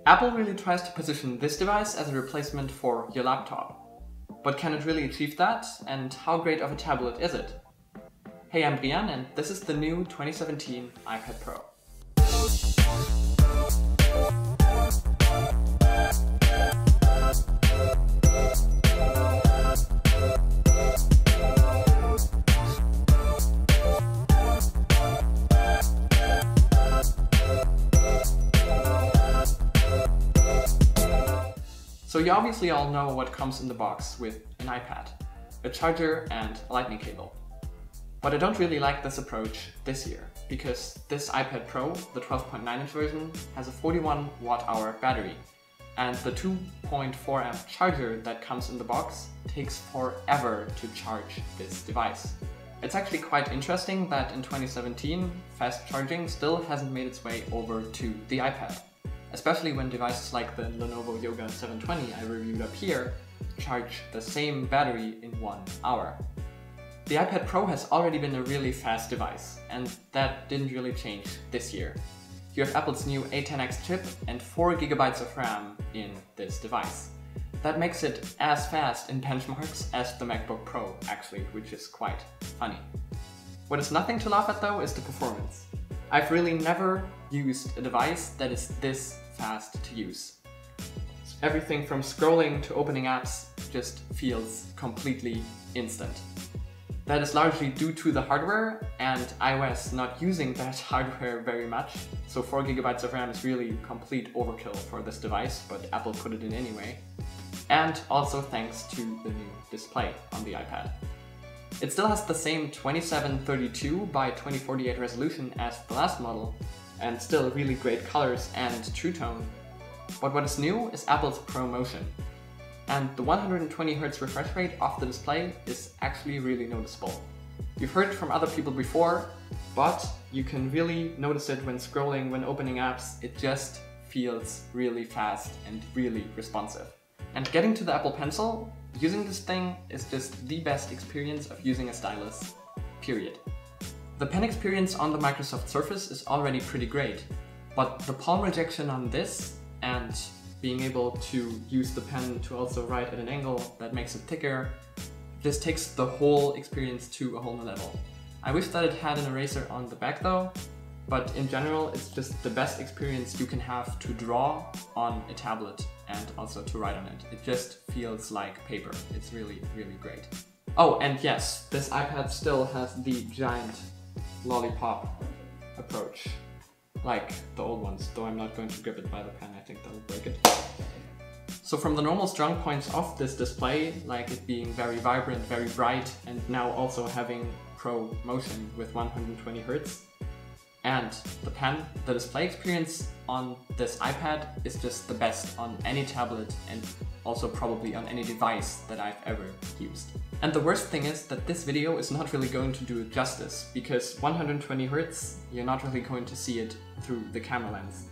Apple really tries to position this device as a replacement for your laptop. But can it really achieve that? And how great of a tablet is it? Hey, I'm Brian, and this is the new 2017 iPad Pro. So you obviously all know what comes in the box with an iPad, a charger and a lightning cable. But I don't really like this approach this year, because this iPad Pro, the 12.9-inch version, has a 41 watt-hour battery, and the 2.4 amp charger that comes in the box takes forever to charge this device. It's actually quite interesting that in 2017, fast charging still hasn't made its way over to the iPad. Especially when devices like the Lenovo Yoga 720 I reviewed up here charge the same battery in 1 hour. The iPad Pro has already been a really fast device, and that didn't really change this year. You have Apple's new A10X chip and 4 GB of RAM in this device. That makes it as fast in benchmarks as the MacBook Pro actually, which is quite funny. What is nothing to laugh at though is the performance. I've really never used a device that is this fast to use. Everything from scrolling to opening apps just feels completely instant. That is largely due to the hardware and iOS not using that hardware very much, so 4 GB of RAM is really complete overkill for this device, but Apple put it in anyway. And also thanks to the new display on the iPad. It still has the same 2732 by 2048 resolution as the last model, and still really great colors and True Tone. But what is new is Apple's ProMotion. And the 120Hz refresh rate of the display is actually really noticeable. You've heard it from other people before, but you can really notice it when scrolling, when opening apps. It just feels really fast and really responsive. And getting to the Apple Pencil, using this thing is just the best experience of using a stylus, period. The pen experience on the Microsoft Surface is already pretty great, but the palm rejection on this and being able to use the pen to also write at an angle that makes it thicker, this takes the whole experience to a whole new level. I wish that it had an eraser on the back though, but in general it's just the best experience you can have to draw on a tablet and also to write on it. It just feels like paper. It's really, really great. Oh, and yes, this iPad still has the giant lollipop approach, like the old ones, though I'm not going to grip it by the pen, I think that will break it. So from the normal strong points of this display, like it being very vibrant, very bright, and now also having ProMotion with 120Hz, and the pen, the display experience on this iPad is just the best on any tablet and also probably on any device that I've ever used. And the worst thing is that this video is not really going to do it justice, because 120Hz, you're not really going to see it through the camera lens.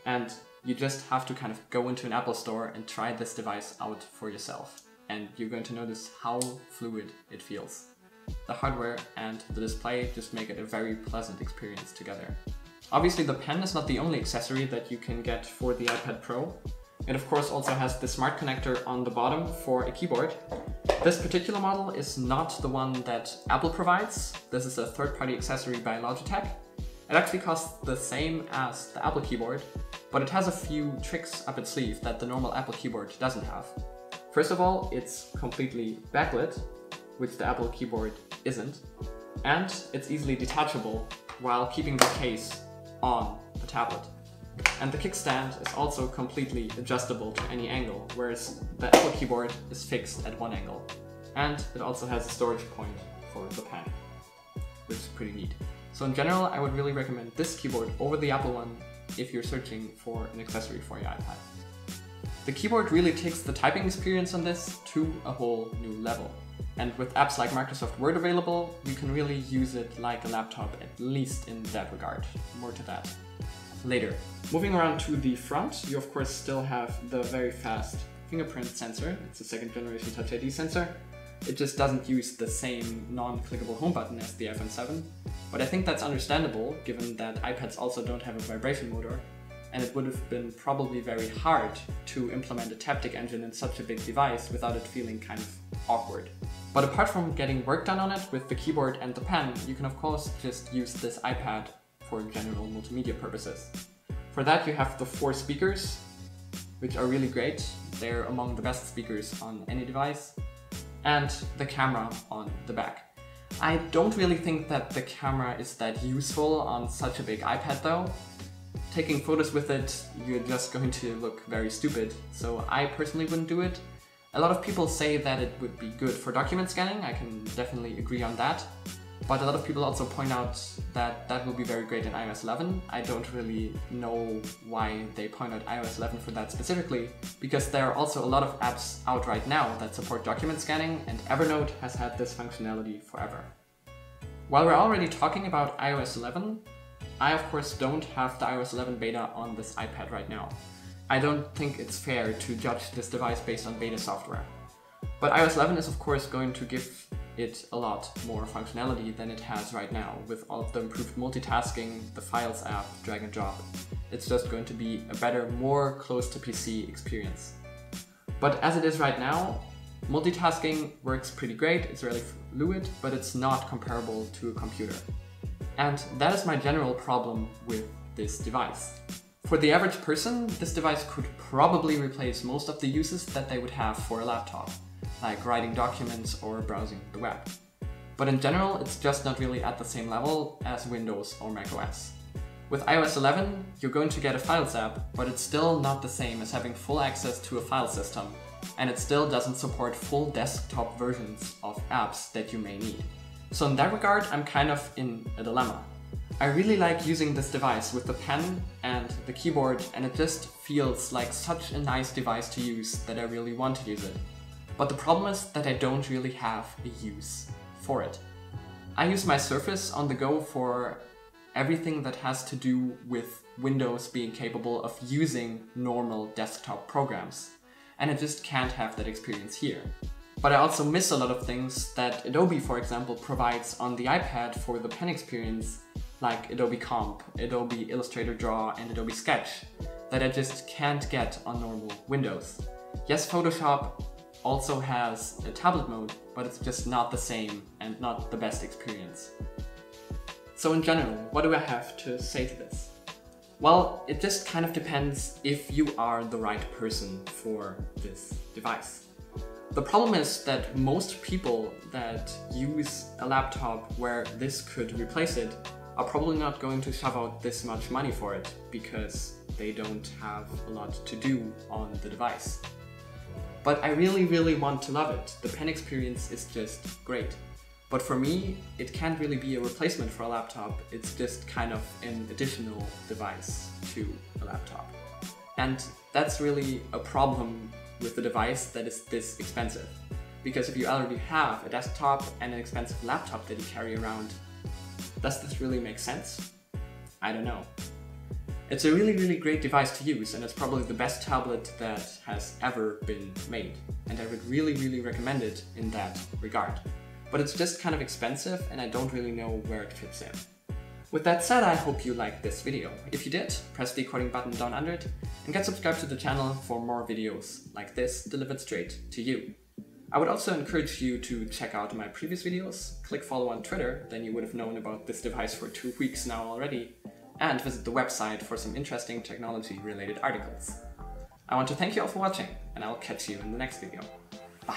And you just have to kind of go into an Apple store and try this device out for yourself. And you're going to notice how fluid it feels. The hardware and the display just make it a very pleasant experience together. Obviously the pen is not the only accessory that you can get for the iPad Pro. It of course also has the smart connector on the bottom for a keyboard. This particular model is not the one that Apple provides. This is a third-party accessory by Logitech. It actually costs the same as the Apple keyboard, but it has a few tricks up its sleeve that the normal Apple keyboard doesn't have. First of all, it's completely backlit, which the Apple keyboard isn't, and it's easily detachable while keeping the case on the tablet. And the kickstand is also completely adjustable to any angle, whereas the Apple keyboard is fixed at one angle. And it also has a storage point for the pen, which is pretty neat. So in general, I would really recommend this keyboard over the Apple one if you're searching for an accessory for your iPad. The keyboard really takes the typing experience on this to a whole new level. And with apps like Microsoft Word available, you can really use it like a laptop, at least in that regard. More to that later. Moving around to the front, you of course still have the very fast fingerprint sensor. It's a second generation Touch ID sensor. It just doesn't use the same non-clickable home button as the iPhone 7, but I think that's understandable given that iPads also don't have a vibration motor. and it would have been probably very hard to implement a taptic engine in such a big device without it feeling kind of awkward. But apart from getting work done on it with the keyboard and the pen, you can of course just use this iPad for general multimedia purposes. For that you have the 4 speakers, which are really great. They're among the best speakers on any device, and the camera on the back. I don't really think that the camera is that useful on such a big iPad though. Taking photos with it, you're just going to look very stupid, so I personally wouldn't do it. A lot of people say that it would be good for document scanning. I can definitely agree on that. But a lot of people also point out that that will be very great in iOS 11. I don't really know why they point out iOS 11 for that specifically, because there are also a lot of apps out right now that support document scanning, and Evernote has had this functionality forever. While we're already talking about iOS 11, I of course don't have the iOS 11 beta on this iPad right now. I don't think it's fair to judge this device based on beta software. But iOS 11 is of course going to give it a lot more functionality than it has right now, with all of the improved multitasking, the Files app, drag and drop. It's just going to be a better, more close to PC experience. But as it is right now, multitasking works pretty great, it's really fluid, but it's not comparable to a computer. And that is my general problem with this device. For the average person, this device could probably replace most of the uses that they would have for a laptop, like writing documents or browsing the web. But in general, it's just not really at the same level as Windows or macOS. With iOS 11, you're going to get a Files app, but it's still not the same as having full access to a file system, and it still doesn't support full desktop versions of apps that you may need. So in that regard, I'm kind of in a dilemma. I really like using this device with the pen and the keyboard, and it just feels like such a nice device to use that I really want to use it. But the problem is that I don't really have a use for it. I use my Surface on the go for everything that has to do with Windows being capable of using normal desktop programs, and I just can't have that experience here. But I also miss a lot of things that Adobe, for example, provides on the iPad for the pen experience, like Adobe Comp, Adobe Illustrator Draw, and Adobe Sketch, that I just can't get on normal Windows. Yes, Photoshop also has a tablet mode, but it's just not the same and not the best experience. So in general, what do I have to say to this? Well, it just kind of depends if you are the right person for this device. The problem is that most people that use a laptop where this could replace it are probably not going to shove out this much money for it because they don't have a lot to do on the device. But I really want to love it. The pen experience is just great. But for me, it can't really be a replacement for a laptop. It's just kind of an additional device to a laptop. And that's really a problem with the device that is this expensive. Because if you already have a desktop and an expensive laptop that you carry around, does this really make sense? I don't know. It's a really great device to use, and it's probably the best tablet that has ever been made. And I would really recommend it in that regard. But it's just kind of expensive, and I don't really know where it fits in. With that said, I hope you liked this video. If you did, press the according button down under it, and get subscribed to the channel for more videos like this delivered straight to you. I would also encourage you to check out my previous videos, click follow on Twitter, then you would have known about this device for 2 weeks now already, and visit the website for some interesting technology-related articles. I want to thank you all for watching, and I'll catch you in the next video. Bye!